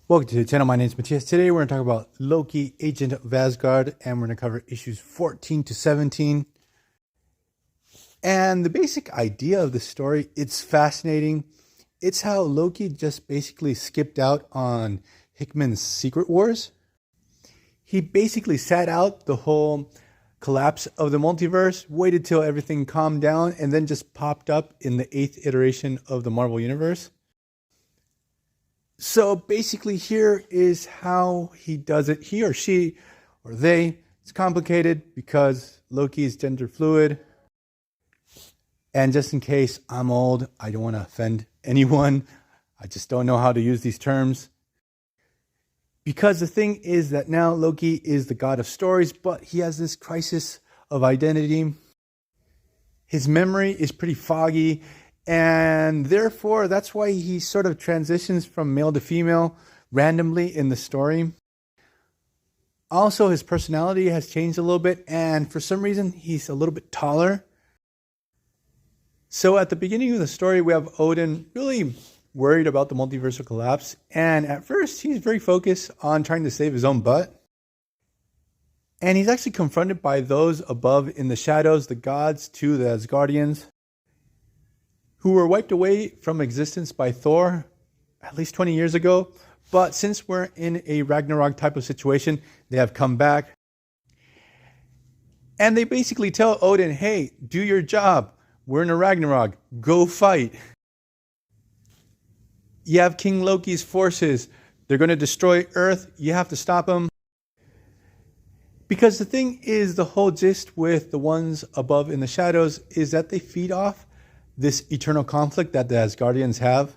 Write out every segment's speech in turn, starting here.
Welcome to the channel. My name is Matthias. Today we're going to talk about Loki, Agent of Asgard, and we're going to cover issues 14 to 17. And the basic idea of the story, it's fascinating. It's how Loki just basically skipped out on Hickman's Secret Wars. He basically sat out the whole collapse of the multiverse, waited till everything calmed down, and then just popped up in the 8th iteration of the Marvel Universe. So basically here is how he does it. He or she or they. It's complicated because Loki is gender fluid. And just in case I'm old, I don't want to offend anyone. I just don't know how to use these terms. Because the thing is that now Loki is the god of stories, but he has this crisis of identity. His memory is pretty foggy. And therefore, that's why he sort of transitions from male to female randomly in the story. Also, his personality has changed a little bit, and for some reason, he's a little bit taller. So at the beginning of the story, we have Odin really worried about the multiversal collapse. And at first, he's very focused on trying to save his own butt. And he's actually confronted by those above in the shadows, the gods to the Asgardians, who were wiped away from existence by Thor at least 20 years ago. But since we're in a Ragnarok type of situation, they have come back. And they basically tell Odin, hey, do your job. We're in a Ragnarok. Go fight. You have King Loki's forces. They're going to destroy Earth. You have to stop them. Because the thing is, the whole gist with the ones above in the shadows is that they feed off this eternal conflict that the Asgardians have,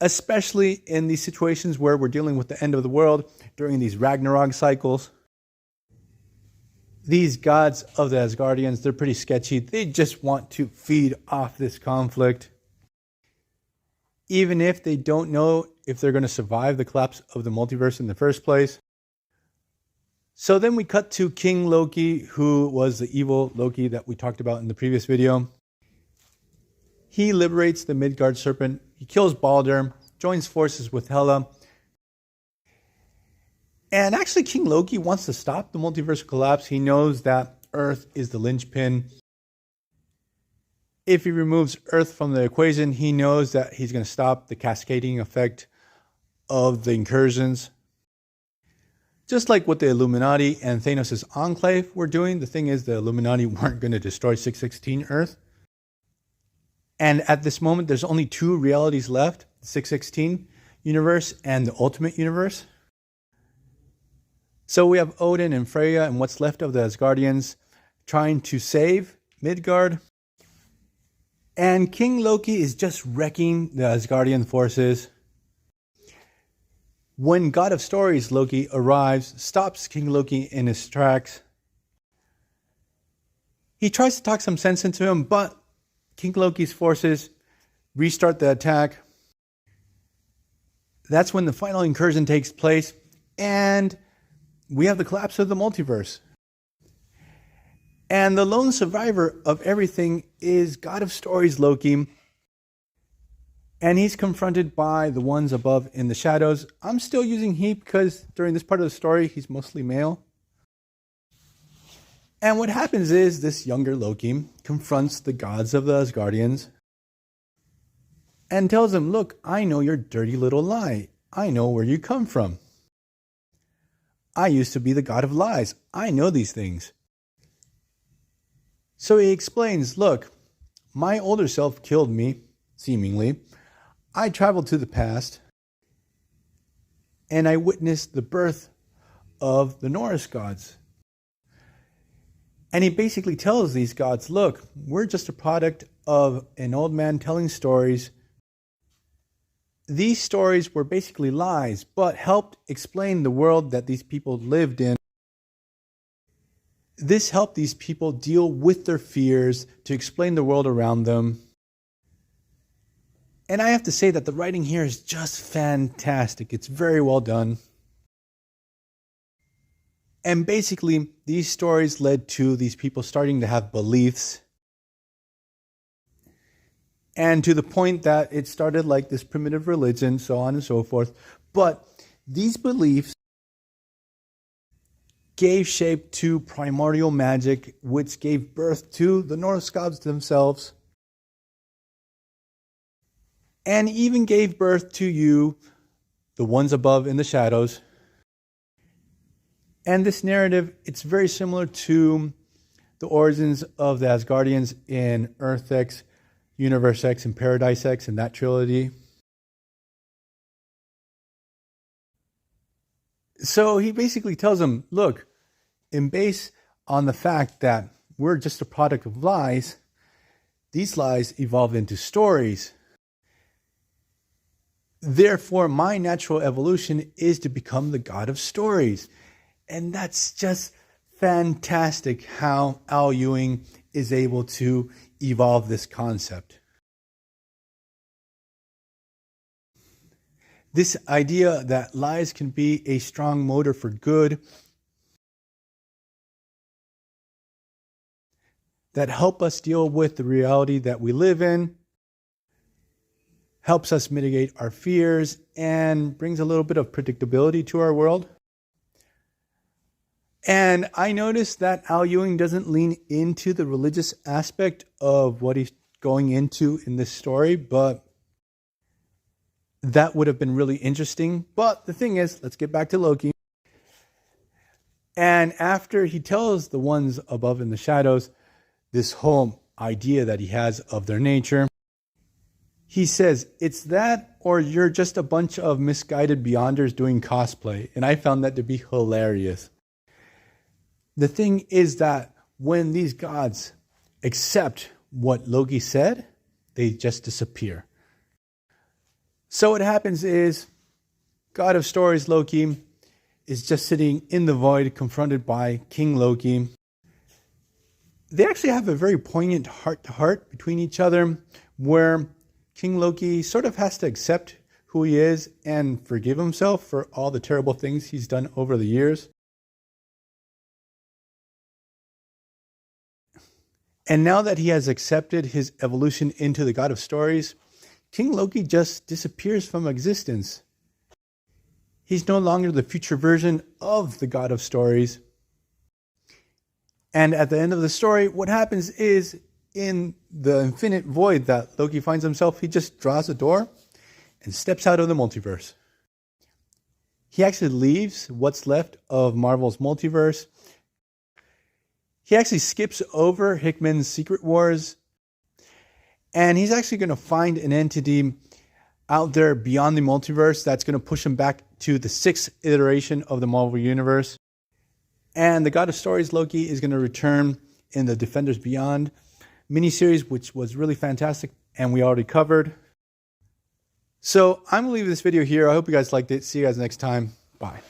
especially in these situations where we're dealing with the end of the world during these Ragnarok cycles. These gods of the Asgardians, they're pretty sketchy. They just want to feed off this conflict, even if they don't know if they're going to survive the collapse of the multiverse in the first place. So then we cut to King Loki, who was the evil Loki that we talked about in the previous video. He liberates the Midgard serpent. He kills Balder, joins forces with Hela. And actually, King Loki wants to stop the multiverse collapse. He knows that Earth is the linchpin. If he removes Earth from the equation, he knows that he's going to stop the cascading effect of the incursions. Just like what the Illuminati and Thanos' Enclave were doing, the thing is the Illuminati weren't going to destroy 616 Earth. And at this moment, there's only two realities left, the 616 universe and the Ultimate Universe. So we have Odin and Freya and what's left of the Asgardians trying to save Midgard. And King Loki is just wrecking the Asgardian forces. When God of Stories Loki arrives, stops King Loki in his tracks. He tries to talk some sense into him, but King Loki's forces restart the attack. That's when the final incursion takes place, and we have the collapse of the multiverse. And the lone survivor of everything is God of Stories Loki, and he's confronted by the ones above in the shadows. I'm still using he because during this part of the story, he's mostly male. And what happens is this younger Loki confronts the gods of the Asgardians and tells them, look, I know your dirty little lie. I know where you come from. I used to be the god of lies. I know these things. So he explains, look, my older self killed me, seemingly. I traveled to the past and I witnessed the birth of the Norse gods. And he basically tells these gods, look, we're just a product of an old man telling stories. These stories were basically lies, but helped explain the world that these people lived in. This helped these people deal with their fears to explain the world around them. And I have to say that the writing here is just fantastic. It's very well done. And basically, these stories led to these people starting to have beliefs and to the point that it started like this primitive religion, so on and so forth. But these beliefs gave shape to primordial magic, which gave birth to the Norse gods themselves, and even gave birth to you, the ones above in the shadows. And this narrative, it's very similar to the origins of the Asgardians in Earth X, Universe X, and Paradise X, and that trilogy. So he basically tells them, look, in base on the fact that we're just a product of lies, these lies evolve into stories. Therefore, my natural evolution is to become the god of stories. And that's just fantastic how Al Ewing is able to evolve this concept. This idea that lies can be a strong motor for good, that help us deal with the reality that we live in, helps us mitigate our fears, and brings a little bit of predictability to our world. And I noticed that Al Ewing doesn't lean into the religious aspect of what he's going into in this story, but that would have been really interesting. But the thing is, let's get back to Loki. And after he tells the ones above in the shadows this whole idea that he has of their nature, he says, it's that or you're just a bunch of misguided beyonders doing cosplay. And I found that to be hilarious. The thing is that when these gods accept what Loki said, they just disappear. So what happens is, God of Stories Loki is just sitting in the void, confronted by King Loki. They actually have a very poignant heart-to-heart between each other, where King Loki sort of has to accept who he is and forgive himself for all the terrible things he's done over the years. And now that he has accepted his evolution into the God of Stories, King Loki just disappears from existence. He's no longer the future version of the God of Stories. And at the end of the story, what happens is, in the infinite void that Loki finds himself, he just draws a door and steps out of the multiverse. He actually leaves what's left of Marvel's multiverse. He actually skips over Hickman's Secret Wars. And he's actually going to find an entity out there beyond the multiverse that's going to push him back to the 6th iteration of the Marvel Universe. And the God of Stories Loki is going to return in the Defenders Beyond miniseries, which was really fantastic and we already covered. So I'm going to leave this video here. I hope you guys liked it. See you guys next time. Bye.